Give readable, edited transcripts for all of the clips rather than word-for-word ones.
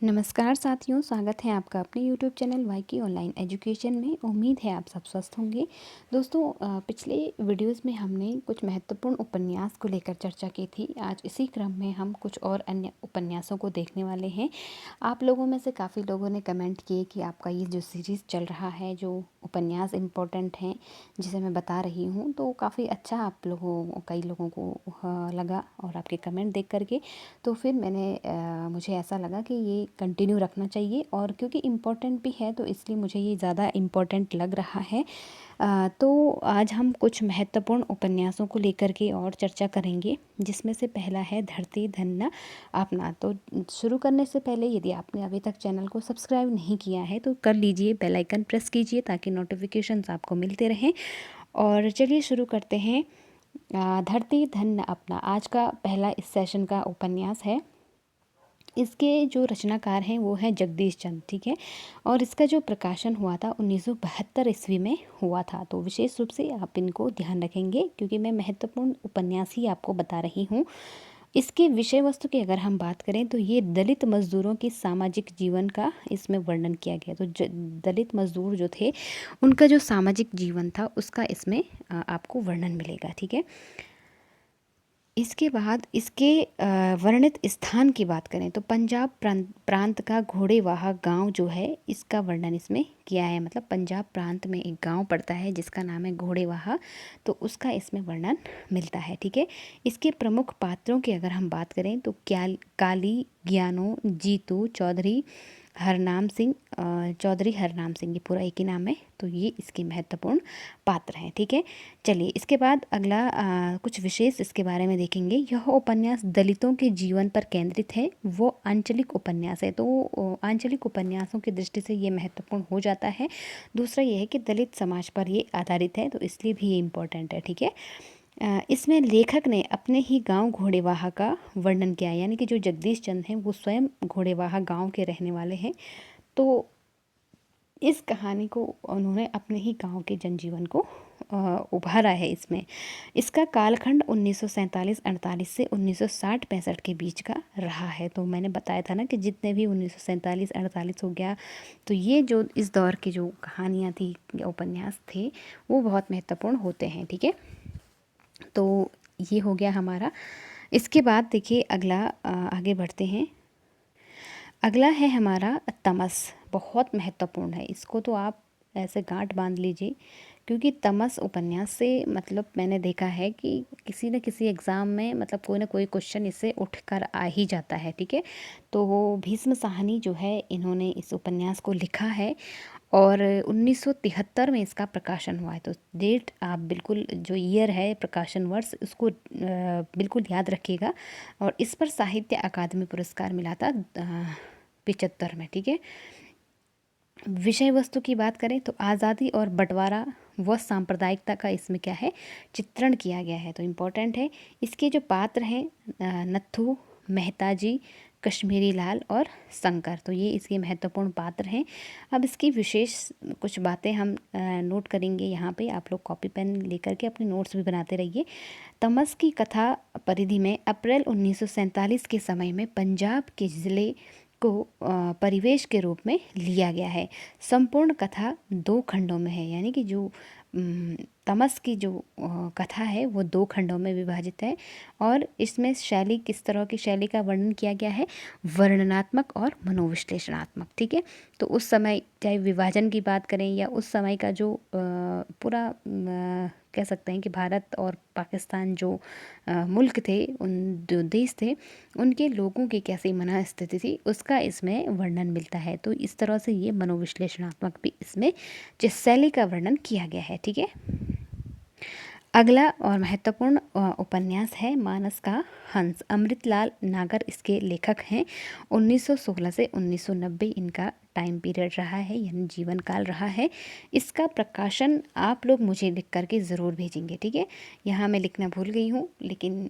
नमस्कार साथियों, स्वागत है आपका अपने यूट्यूब चैनल वाईके ऑनलाइन एजुकेशन में। उम्मीद है आप सब स्वस्थ होंगे। दोस्तों, पिछले वीडियोस में हमने कुछ महत्वपूर्ण उपन्यास को लेकर चर्चा की थी। आज इसी क्रम में हम कुछ और अन्य उपन्यासों को देखने वाले हैं। आप लोगों में से काफ़ी लोगों ने कमेंट किए कि आपका ये जो सीरीज़ चल रहा है, जो उपन्यास इम्पोर्टेंट हैं जिसे मैं बता रही हूँ, तो काफ़ी अच्छा आप लोगों कई लोगों को लगा और आपके कमेंट देख करके तो फिर मुझे ऐसा लगा कि ये कंटिन्यू रखना चाहिए, और क्योंकि इम्पोर्टेंट भी है तो इसलिए मुझे ये ज़्यादा इम्पोर्टेंट लग रहा है। तो आज हम कुछ महत्वपूर्ण उपन्यासों को लेकर के और चर्चा करेंगे, जिसमें से पहला है धरती धन्य अपना। तो शुरू करने से पहले यदि आपने अभी तक चैनल को सब्सक्राइब नहीं किया है तो कर लीजिए, बेल आइकन प्रेस कीजिए ताकि नोटिफिकेशंस आपको मिलते रहें। और चलिए शुरू करते हैं। धरती धन्य अपना आज का पहला इस सेशन का उपन्यास है। इसके जो रचनाकार हैं वो हैं जगदीश चंद्र, ठीक है। और इसका जो प्रकाशन हुआ था 1972 ईस्वी में हुआ था। तो विशेष रूप से आप इनको ध्यान रखेंगे क्योंकि मैं महत्वपूर्ण उपन्यास ही आपको बता रही हूँ। इसके विषय वस्तु की अगर हम बात करें तो ये दलित मजदूरों की सामाजिक जीवन का इसमें वर्णन किया गया। तो दलित मजदूर जो थे उनका जो सामाजिक जीवन था उसका इसमें आपको वर्णन मिलेगा, ठीक है। इसके बाद इसके वर्णित स्थान की बात करें तो पंजाब प्रांत का घोड़ेवाहा गांव जो है इसका वर्णन इसमें किया है। मतलब पंजाब प्रांत में एक गांव पड़ता है जिसका नाम है घोड़ेवाहा, तो उसका इसमें वर्णन मिलता है, ठीक है। इसके प्रमुख पात्रों की अगर हम बात करें तो काली, ज्ञानो, जीतू, चौधरी हरनाम सिंह, चौधरी हरनाम सिंह, ये पूरा एक ही नाम है। तो ये इसके महत्वपूर्ण पात्र हैं, ठीक है। चलिए इसके बाद अगला कुछ विशेष इसके बारे में देखेंगे। यह उपन्यास दलितों के जीवन पर केंद्रित है, वो आंचलिक उपन्यास है। तो आंचलिक उपन्यासों की दृष्टि से ये महत्वपूर्ण हो जाता है। दूसरा ये है कि दलित समाज पर ये आधारित है, तो इसलिए भी ये इम्पोर्टेंट है, ठीक है। इसमें लेखक ने अपने ही गांव घोड़ेवाहा का वर्णन किया, यानी कि जो जगदीश चंद्र हैं वो स्वयं घोड़ेवाहा गांव के रहने वाले हैं। तो इस कहानी को उन्होंने अपने ही गांव के जनजीवन को उभारा है इसमें। इसका कालखंड 1947-48 से 1960-65 के बीच का रहा है। तो मैंने बताया था ना कि जितने भी 1947-48 हो गया, तो ये जो इस दौर की जो कहानियाँ थी या उपन्यास थे वो बहुत महत्वपूर्ण होते हैं, ठीक है। तो ये हो गया हमारा। इसके बाद देखिए अगला आगे बढ़ते हैं। अगला है हमारा तमस। बहुत महत्वपूर्ण है, इसको तो आप ऐसे गांठ बांध लीजिए क्योंकि तमस उपन्यास से मतलब मैंने देखा है कि किसी न किसी एग्ज़ाम में मतलब कोई ना कोई क्वेश्चन इससे उठ कर आ ही जाता है, ठीक है। तो वो भीष्म साहनी जो है इन्होंने इस उपन्यास को लिखा है और 1973 में इसका प्रकाशन हुआ है। तो डेट आप बिल्कुल जो ईयर है, प्रकाशन वर्ष, उसको बिल्कुल याद रखिएगा। और इस पर साहित्य अकादमी पुरस्कार मिला था 75 में, ठीक है। विषय वस्तु की बात करें तो आज़ादी और बंटवारा व सांप्रदायिकता का इसमें क्या है, चित्रण किया गया है। तो इम्पोर्टेंट है। इसके जो पात्र हैं नत्थू, मेहताजी, कश्मीरी लाल और शंकर, तो ये इसके महत्वपूर्ण पात्र हैं। अब इसकी विशेष कुछ बातें हम नोट करेंगे यहाँ पे। आप लोग कॉपी पेन लेकर के अपने नोट्स भी बनाते रहिए। तमस की कथा परिधि में अप्रैल 1947 के समय में पंजाब के ज़िले को परिवेश के रूप में लिया गया है। संपूर्ण कथा 2 खंडों में है, यानी कि जो तमस की जो कथा है वो 2 खंडों में विभाजित है। और इसमें शैली, किस तरह की शैली का वर्णन किया गया है, वर्णनात्मक और मनोविश्लेषणात्मक, ठीक है। तो उस समय चाहे विभाजन की बात करें या उस समय का जो पूरा कह सकते हैं कि भारत और पाकिस्तान जो मुल्क थे, उन जो देश थे, उनके लोगों की कैसी मनःस्थिति थी उसका इसमें वर्णन मिलता है। तो इस तरह से ये मनोविश्लेषणात्मक भी इसमें जिस शैली का वर्णन किया गया है, ठीक है। अगला और महत्वपूर्ण उपन्यास है मानस का हंस। अमृतलाल नागर इसके लेखक हैं। 1916 से 1990 इनका टाइम पीरियड रहा है, यानी जीवन काल रहा है। इसका प्रकाशन आप लोग मुझे लिख करके ज़रूर भेजेंगे, ठीक है। यहाँ मैं लिखना भूल गई हूँ, लेकिन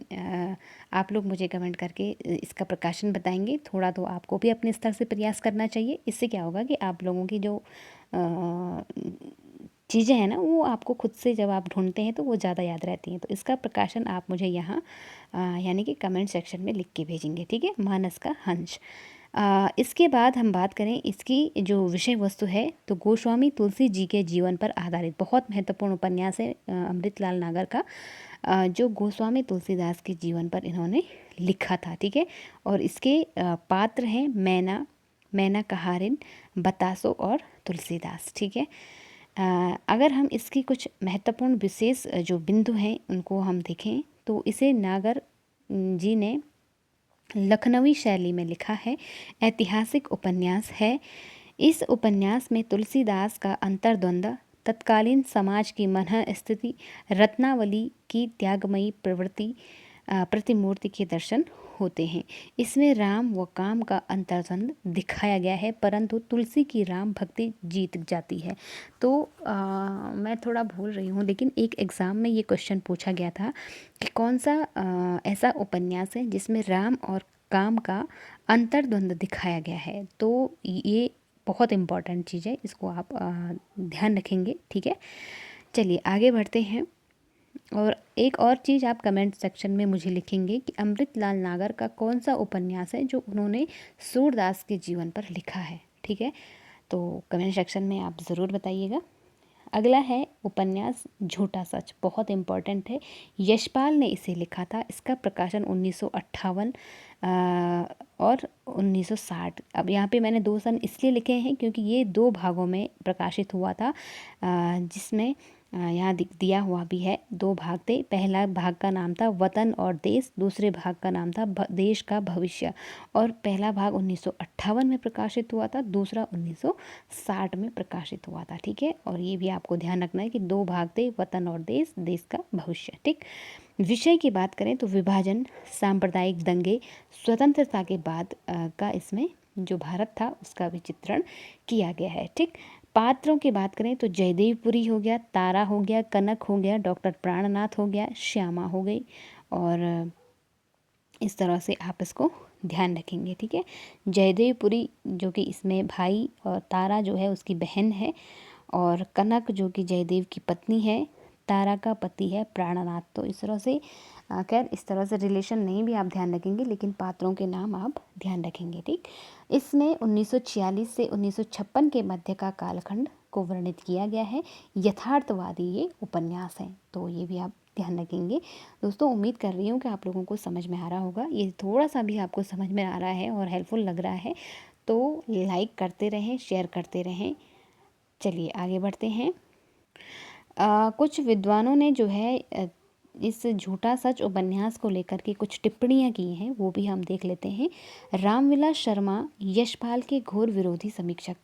आप लोग मुझे कमेंट करके इसका प्रकाशन बताएंगे। थोड़ा तो आपको भी अपने स्तर से प्रयास करना चाहिए। इससे क्या होगा कि आप लोगों की जो चीज़ें हैं ना, वो आपको खुद से जब आप ढूंढते हैं तो वो ज़्यादा याद रहती हैं। तो इसका प्रकाशन आप मुझे यहाँ यानी कि कमेंट सेक्शन में लिख के भेजेंगे, ठीक है। मानस का हंस। इसके बाद हम बात करें इसकी जो विषय वस्तु है, तो गोस्वामी तुलसी जी के जीवन पर आधारित बहुत महत्वपूर्ण उपन्यास है अमृतलाल नागर का, जो गोस्वामी तुलसीदास के जीवन पर इन्होंने लिखा था। ठीक है, और इसके पात्र हैं मैना, मैना कहारिन, बतासो और तुलसीदास। ठीक है, अगर हम इसकी कुछ महत्वपूर्ण विशेष जो बिंदु हैं उनको हम देखें, तो इसे नागर जी ने लखनवी शैली में लिखा है, ऐतिहासिक उपन्यास है। इस उपन्यास में तुलसीदास का अंतर्द्वंद, तत्कालीन समाज की मनः स्थिति, रत्नावली की त्यागमयी प्रवृत्ति, प्रतिमूर्ति के दर्शन होते हैं। इसमें राम व काम का अंतर्द्वंद दिखाया गया है, परंतु तुलसी की राम भक्ति जीत जाती है। तो मैं थोड़ा भूल रही हूँ, लेकिन एक एग्ज़ाम में ये क्वेश्चन पूछा गया था कि कौन सा ऐसा उपन्यास है जिसमें राम और काम का अंतर्द्वंद दिखाया गया है। तो ये बहुत इम्पॉर्टेंट चीज़ है, इसको आप ध्यान रखेंगे। ठीक है, चलिए आगे बढ़ते हैं। और एक और चीज़ आप कमेंट सेक्शन में मुझे लिखेंगे कि अमृतलाल नागर का कौन सा उपन्यास है जो उन्होंने सूरदास के जीवन पर लिखा है। ठीक है, तो कमेंट सेक्शन में आप ज़रूर बताइएगा। अगला है उपन्यास झूठा सच, बहुत इम्पॉर्टेंट है। यशपाल ने इसे लिखा था। इसका प्रकाशन 1958 और 1960। अब यहाँ पे मैंने 2 सन इसलिए लिखे हैं क्योंकि ये 2 भागों में प्रकाशित हुआ था, जिसमें यहाँ दिया हुआ भी है 2 भाग थे। पहला भाग का नाम था वतन और देश, दूसरे भाग का नाम था देश का भविष्य। और पहला भाग 1958 में प्रकाशित हुआ था, दूसरा 1960 में प्रकाशित हुआ था। ठीक है, और ये भी आपको ध्यान रखना है कि 2 भाग थे, वतन और देश, देश का भविष्य। ठीक, विषय की बात करें तो विभाजन, सांप्रदायिक दंगे, स्वतंत्रता के बाद का इसमें जो भारत था उसका भी चित्रण किया गया है। ठीक, पात्रों की बात करें तो जयदेवपुरी हो गया, तारा हो गया, कनक हो गया, डॉक्टर प्राणनाथ हो गया, श्यामा हो गई, और इस तरह से आप इसको ध्यान रखेंगे। ठीक है, जयदेवपुरी जो कि इसमें भाई, और तारा जो है उसकी बहन है, और कनक जो कि जयदेव की पत्नी है, तारा का पति है प्राणनाथ। तो इस तरह से खैर इस तरह से रिलेशन नहीं भी आप ध्यान रखेंगे, लेकिन पात्रों के नाम आप ध्यान रखेंगे। ठीक, इसमें 1946 से 1956 के मध्य का कालखंड को वर्णित किया गया है। यथार्थवादी ये उपन्यास है, तो ये भी आप ध्यान रखेंगे। दोस्तों, उम्मीद कर रही हूँ कि आप लोगों को समझ में आ रहा होगा। ये थोड़ा सा भी आपको समझ में आ रहा है और हेल्पफुल लग रहा है तो लाइक करते रहें, शेयर करते रहें। चलिए आगे बढ़ते हैं। कुछ विद्वानों ने जो है इस झूठा सच उपन्यास को लेकर के कुछ टिप्पणियां की हैं, वो भी हम देख लेते हैं। रामविलास शर्मा यशपाल के घोर विरोधी समीक्षक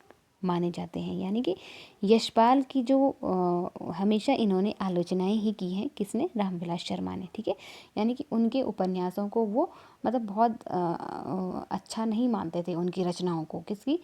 माने जाते हैं, यानी कि यशपाल की जो हमेशा इन्होंने आलोचनाएं ही की हैं, किसने, रामविलास शर्मा ने। ठीक है, यानी कि उनके उपन्यासों को वो मतलब बहुत अच्छा नहीं मानते थे, उनकी रचनाओं को, किसकी,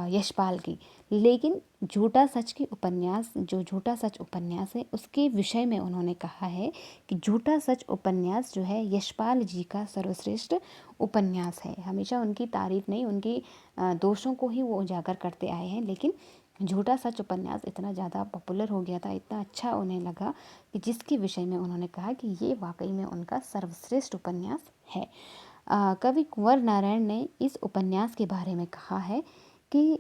यशपाल की। लेकिन झूठा सच की उपन्यास, जो झूठा सच उपन्यास है उसके विषय में उन्होंने कहा है कि झूठा सच उपन्यास जो है यशपाल जी का सर्वश्रेष्ठ उपन्यास है। हमेशा उनकी तारीफ नहीं, उनके दोषों को ही वो उजागर करते आए हैं, लेकिन झूठा सच उपन्यास इतना ज़्यादा पॉपुलर हो गया था, इतना अच्छा उन्हें लगा कि जिसके विषय में उन्होंने कहा कि ये वाकई में उनका सर्वश्रेष्ठ उपन्यास है। कवि कुंवर नारायण ने इस उपन्यास के बारे में कहा है कि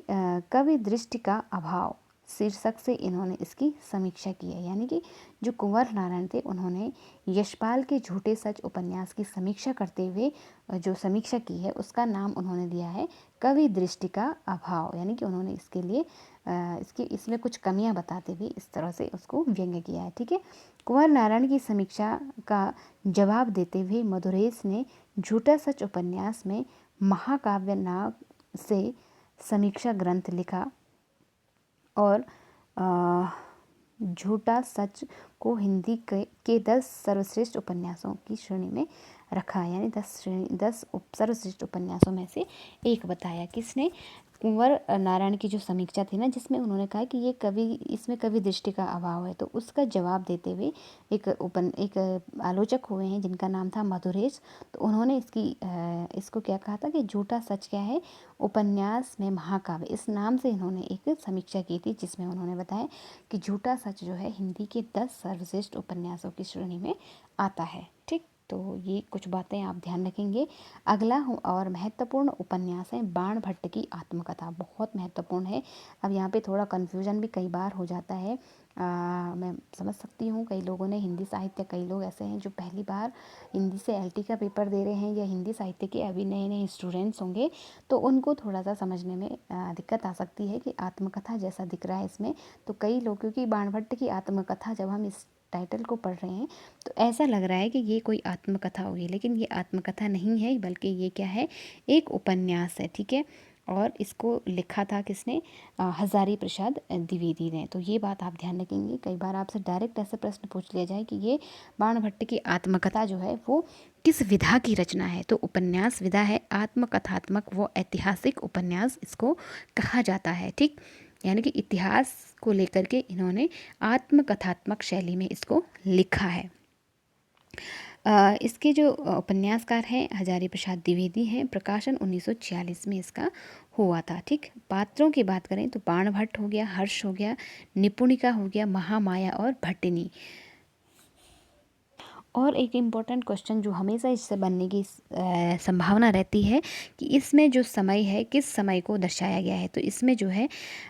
कवि दृष्टि का अभाव शीर्षक से इन्होंने इसकी समीक्षा की है। यानी कि जो कुंवर नारायण थे उन्होंने यशपाल के झूठे सच उपन्यास की समीक्षा करते हुए जो समीक्षा की है उसका नाम उन्होंने दिया है कवि दृष्टि का अभाव। यानी कि उन्होंने इसके लिए इसमें कुछ कमियां बताते हुए इस तरह से उसको व्यंग्य किया है। ठीक है, कुंवर नारायण की समीक्षा का जवाब देते हुए मधुरेश ने झूठा सच उपन्यास में महाकाव्य नाम से समीक्षा ग्रंथ लिखा और झूठा सच को हिंदी के 10 सर्वश्रेष्ठ उपन्यासों की श्रेणी में रखा, यानी 10 सर्वश्रेष्ठ उपन्यासों में से एक बताया। किसने, कुंवर नारायण की जो समीक्षा थी ना, जिसमें उन्होंने कहा कि ये इसमें कवि दृष्टि का अभाव है, तो उसका जवाब देते हुए एक आलोचक हुए हैं जिनका नाम था मधुरेश। तो उन्होंने इसको क्या कहा था कि झूठा सच क्या है, उपन्यास में महाकाव्य, इस नाम से इन्होंने एक समीक्षा की थी, जिसमें उन्होंने बताया कि झूठा सच जो है हिंदी के 10 सर्वश्रेष्ठ उपन्यासों की श्रेणी में आता है। ठीक, तो ये कुछ बातें आप ध्यान रखेंगे। अगला और महत्वपूर्ण उपन्यास है बाण भट्ट की आत्मकथा, बहुत महत्वपूर्ण है। अब यहाँ पे थोड़ा कन्फ्यूजन भी कई बार हो जाता है। मैं समझ सकती हूँ कई लोगों ने हिंदी साहित्य, कई लोग ऐसे हैं जो पहली बार हिंदी से एलटी का पेपर दे रहे हैं या हिंदी साहित्य के अभी नए नए स्टूडेंट्स होंगे, तो उनको थोड़ा सा समझने में दिक्कत आ सकती है कि आत्मकथा जैसा दिख रहा है इसमें। तो कई लोग, क्योंकि बाण भट्ट की आत्मकथा जब हम इस टाइटल को पढ़ रहे हैं तो ऐसा लग रहा है कि ये कोई आत्मकथा होगी, लेकिन ये आत्मकथा नहीं है, बल्कि ये क्या है, एक उपन्यास है। ठीक है, और इसको लिखा था किसने, हजारी प्रसाद द्विवेदी ने। तो ये बात आप ध्यान रखेंगे। कई बार आपसे डायरेक्ट ऐसे प्रश्न पूछ लिया जाए कि ये बाण भट्ट की आत्मकथा जो है वो किस विधा की रचना है, तो उपन्यास विधा है, आत्मकथात्मक व ऐतिहासिक उपन्यास इसको कहा जाता है। ठीक, यानी कि इतिहास को लेकर के इन्होंने आत्मकथात्मक शैली में इसको लिखा है। इसके जो उपन्यासकार हैं हजारी प्रसाद द्विवेदी हैं। प्रकाशन 1946 में इसका हुआ था। ठीक, पात्रों की बात करें तो बाण भट्ट हो गया, हर्ष हो गया, निपुणिका हो गया, महामाया और भट्टिनी। और एक इम्पॉर्टेंट क्वेश्चन जो हमेशा इससे बनने की संभावना रहती है कि इसमें जो समय है किस समय को दर्शाया गया है। तो इसमें जो है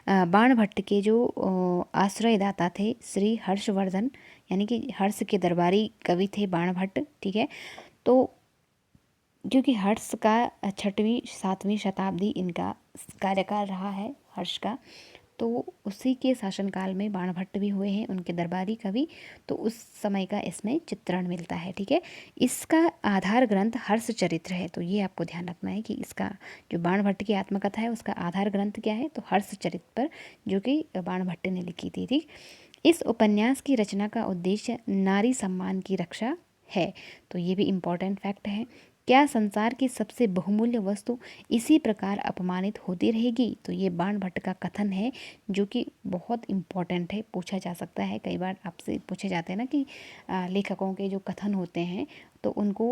बाण भट्ट के जो आश्रयदाता थे श्री हर्षवर्धन, यानी कि हर्ष के दरबारी कवि थे बाण भट्ट। ठीक है, तो क्योंकि हर्ष का 6वीं 7वीं शताब्दी इनका कार्यकाल रहा है हर्ष का, तो उसी के शासनकाल में बाण भट्ट भी हुए हैं, उनके दरबारी कवि। तो उस समय का इसमें चित्रण मिलता है। ठीक है, इसका आधार ग्रंथ हर्ष चरित्र है। तो ये आपको ध्यान रखना है कि इसका जो बाण भट्ट की आत्मकथा है उसका आधार ग्रंथ क्या है, तो हर्ष चरित्र पर, जो कि बाण भट्ट ने लिखी थी। ठीक, इस उपन्यास की रचना का उद्देश्य नारी सम्मान की रक्षा है। तो ये भी इम्पॉर्टेंट फैक्ट है। क्या संसार की सबसे बहुमूल्य वस्तु इसी प्रकार अपमानित होती रहेगी, तो ये बाण भट्ट का कथन है, जो कि बहुत इम्पॉर्टेंट है, पूछा जा सकता है। कई बार आपसे पूछे जाते हैं ना कि लेखकों के जो कथन होते हैं तो उनको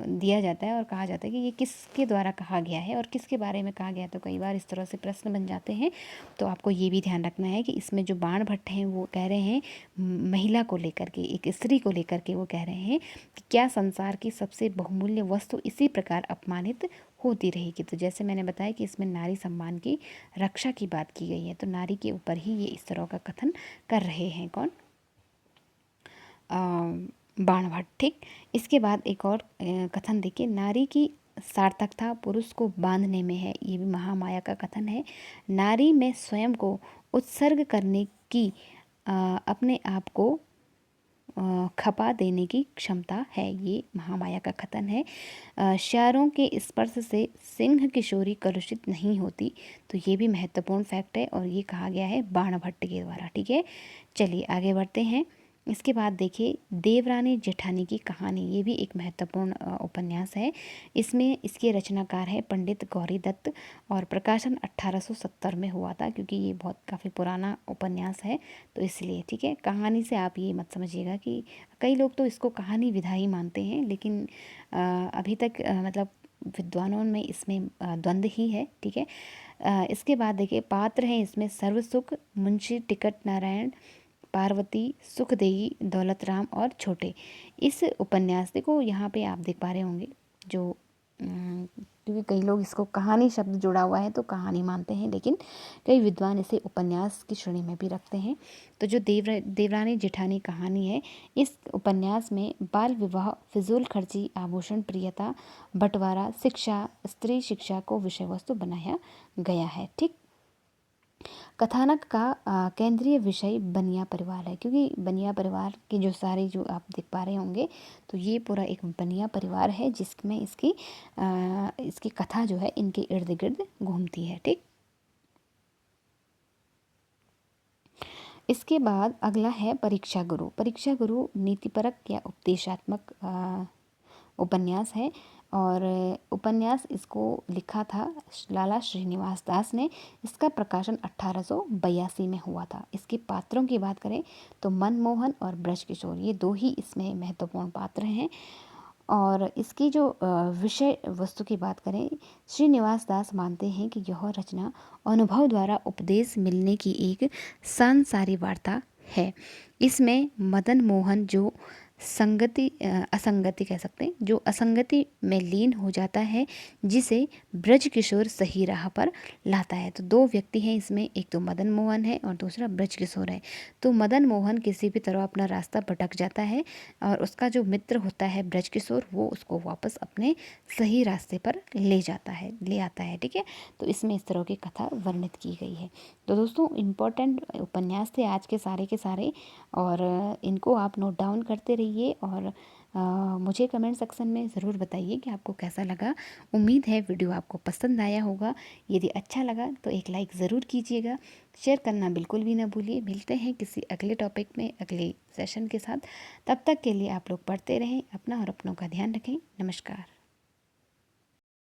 दिया जाता है और कहा जाता है कि ये किसके द्वारा कहा गया है और किसके बारे में कहा गया है। तो कई बार इस तरह से प्रश्न बन जाते हैं। तो आपको ये भी ध्यान रखना है कि इसमें जो बाण भट्ट हैं वो कह रहे हैं महिला को लेकर के, एक स्त्री को लेकर के वो कह रहे हैं कि क्या संसार की सबसे बहुमूल्य वस्तु इसी प्रकार अपमानित होती रहेगी। तो जैसे मैंने बताया कि इसमें नारी सम्मान की रक्षा की बात की गई है, तो नारी के ऊपर ही ये इस तरह का कथन कर रहे हैं। कौन, बाण भट्ट। ठीक, इसके बाद एक और कथन देखिए, नारी की सार्थकता पुरुष को बांधने में है। ये भी महामाया का कथन है। नारी में स्वयं को उत्सर्ग करने की, अपने आप को खपा देने की क्षमता है, ये महामाया का कथन है। शारों के स्पर्श से सिंह किशोरी कलुषित नहीं होती। तो ये भी महत्वपूर्ण फैक्ट है और ये कहा गया है बाण भट्ट के द्वारा। ठीक है, चलिए आगे बढ़ते हैं। इसके बाद देखिए देवरानी जेठानी की कहानी, ये भी एक महत्वपूर्ण उपन्यास है। इसमें इसके रचनाकार है पंडित गौरी दत्त और प्रकाशन 1870 में हुआ था, क्योंकि ये बहुत काफ़ी पुराना उपन्यास है तो इसलिए। ठीक है, कहानी से आप ये मत समझिएगा कि कई लोग तो इसको कहानी विधा ही मानते हैं, लेकिन अभी तक मतलब विद्वानों में इसमें द्वंद्व ही है। ठीक है, इसके बाद देखिए पात्र हैं इसमें सर्वसुख, मुंशी टिकट नारायण, पार्वती, सुखदेई, दौलत राम और छोटे। इस उपन्यास देखो यहाँ पे आप देख पा रहे होंगे जो क्योंकि कई लोग इसको कहानी शब्द जुड़ा हुआ है तो कहानी मानते हैं, लेकिन कई विद्वान इसे उपन्यास की श्रेणी में भी रखते हैं। तो जो देवरानी जेठानी कहानी है, इस उपन्यास में बाल विवाह, फिजूल खर्ची, आभूषण प्रियता, बंटवारा, शिक्षा, स्त्री शिक्षा को विषय वस्तु बनाया गया है। ठीक, कथानक का केंद्रीय विषय बनिया परिवार है, क्योंकि बनिया परिवार की जो सारी जो आप देख पा रहे होंगे तो ये पूरा एक बनिया परिवार है जिसमें इसकी कथा जो है इनके इर्द गिर्द घूमती है। ठीक, इसके बाद अगला है परीक्षा गुरु। परीक्षा गुरु नीतिपरक या उपदेशात्मक उपन्यास है और उपन्यास इसको लिखा था लाला श्रीनिवास दास ने। इसका प्रकाशन 1882 में हुआ था। इसके पात्रों की बात करें तो मनमोहन और ब्रजकिशोर, ये दो ही इसमें महत्वपूर्ण पात्र हैं। और इसकी जो विषय वस्तु की बात करें, श्रीनिवास दास मानते हैं कि यह रचना अनुभव द्वारा उपदेश मिलने की एक सांसारी वार्ता है। इसमें मदन मोहन जो असंगति कह सकते हैं, जो असंगति में लीन हो जाता है, जिसे ब्रज किशोर सही राह पर लाता है। तो दो व्यक्ति हैं इसमें, एक तो मदन मोहन है और दूसरा ब्रज किशोर है। तो मदन मोहन किसी भी तरह अपना रास्ता भटक जाता है और उसका जो मित्र होता है ब्रज किशोर, वो उसको वापस अपने सही रास्ते पर ले आता है। ठीक है, तो इसमें इस तरह की कथा वर्णित की गई है। तो दोस्तों, इम्पोर्टेंट उपन्यास थे आज के सारे, और इनको आप नोट डाउन करते रहिए और मुझे कमेंट सेक्शन में ज़रूर बताइए कि आपको कैसा लगा। उम्मीद है वीडियो आपको पसंद आया होगा। यदि अच्छा लगा तो एक लाइक ज़रूर कीजिएगा, शेयर करना बिल्कुल भी ना भूलिए। मिलते हैं किसी अगले टॉपिक में, अगले सेशन के साथ। तब तक के लिए आप लोग पढ़ते रहें, अपना और अपनों का ध्यान रखें। नमस्कार।